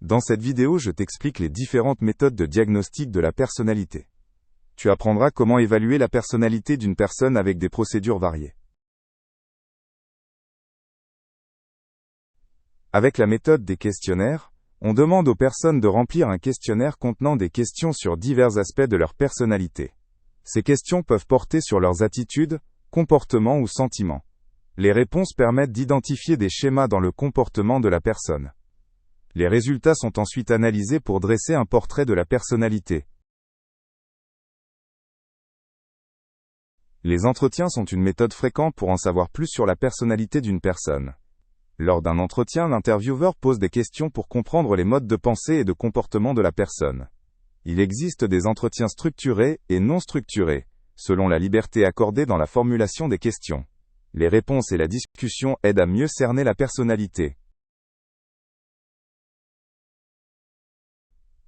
Dans cette vidéo, je t'explique les différentes méthodes de diagnostic de la personnalité. Tu apprendras comment évaluer la personnalité d'une personne avec des procédures variées. Avec la méthode des questionnaires, on demande aux personnes de remplir un questionnaire contenant des questions sur divers aspects de leur personnalité. Ces questions peuvent porter sur leurs attitudes, comportements ou sentiments. Les réponses permettent d'identifier des schémas dans le comportement de la personne. Les résultats sont ensuite analysés pour dresser un portrait de la personnalité. Les entretiens sont une méthode fréquente pour en savoir plus sur la personnalité d'une personne. Lors d'un entretien, l'intervieweur pose des questions pour comprendre les modes de pensée et de comportement de la personne. Il existe des entretiens structurés et non structurés, selon la liberté accordée dans la formulation des questions. Les réponses et la discussion aident à mieux cerner la personnalité.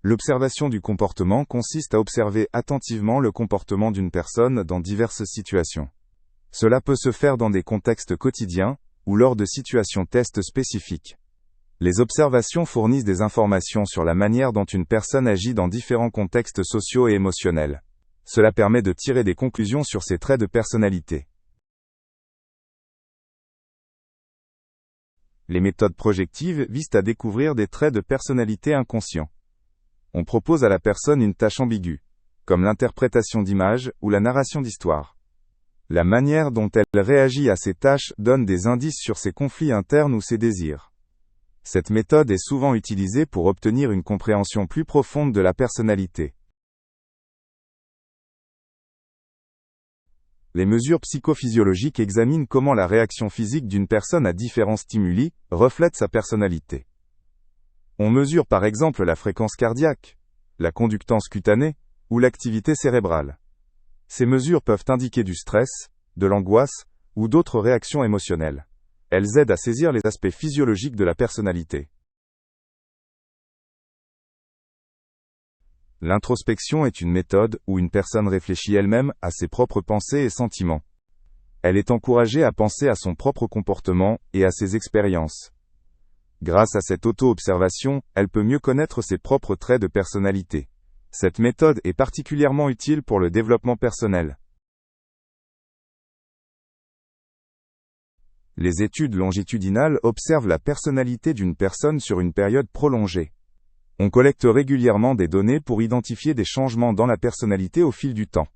L'observation du comportement consiste à observer attentivement le comportement d'une personne dans diverses situations. Cela peut se faire dans des contextes quotidiens, ou lors de situations tests spécifiques. Les observations fournissent des informations sur la manière dont une personne agit dans différents contextes sociaux et émotionnels. Cela permet de tirer des conclusions sur ses traits de personnalité. Les méthodes projectives visent à découvrir des traits de personnalité inconscients. On propose à la personne une tâche ambiguë, comme l'interprétation d'images ou la narration d'histoires. La manière dont elle réagit à ces tâches donne des indices sur ses conflits internes ou ses désirs. Cette méthode est souvent utilisée pour obtenir une compréhension plus profonde de la personnalité. Les mesures psychophysiologiques examinent comment la réaction physique d'une personne à différents stimuli reflète sa personnalité. On mesure par exemple la fréquence cardiaque, la conductance cutanée ou l'activité cérébrale. Ces mesures peuvent indiquer du stress, de l'angoisse ou d'autres réactions émotionnelles. Elles aident à saisir les aspects physiologiques de la personnalité. L'introspection est une méthode où une personne réfléchit elle-même à ses propres pensées et sentiments. Elle est encouragée à penser à son propre comportement et à ses expériences. Grâce à cette auto-observation, elle peut mieux connaître ses propres traits de personnalité. Cette méthode est particulièrement utile pour le développement personnel. Les études longitudinales observent la personnalité d'une personne sur une période prolongée. On collecte régulièrement des données pour identifier des changements dans la personnalité au fil du temps.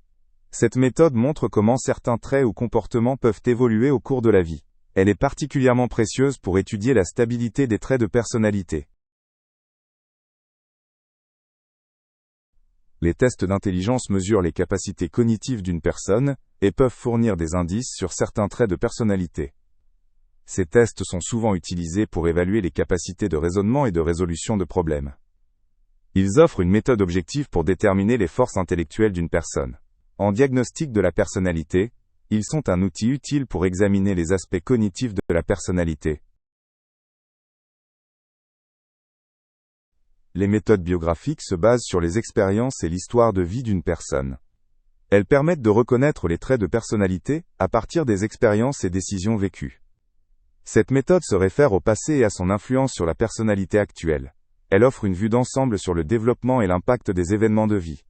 Cette méthode montre comment certains traits ou comportements peuvent évoluer au cours de la vie. Elle est particulièrement précieuse pour étudier la stabilité des traits de personnalité. Les tests d'intelligence mesurent les capacités cognitives d'une personne et peuvent fournir des indices sur certains traits de personnalité. Ces tests sont souvent utilisés pour évaluer les capacités de raisonnement et de résolution de problèmes. Ils offrent une méthode objective pour déterminer les forces intellectuelles d'une personne. En diagnostic de la personnalité, ils sont un outil utile pour examiner les aspects cognitifs de la personnalité. Les méthodes biographiques se basent sur les expériences et l'histoire de vie d'une personne. Elles permettent de reconnaître les traits de personnalité à partir des expériences et décisions vécues. Cette méthode se réfère au passé et à son influence sur la personnalité actuelle. Elle offre une vue d'ensemble sur le développement et l'impact des événements de vie.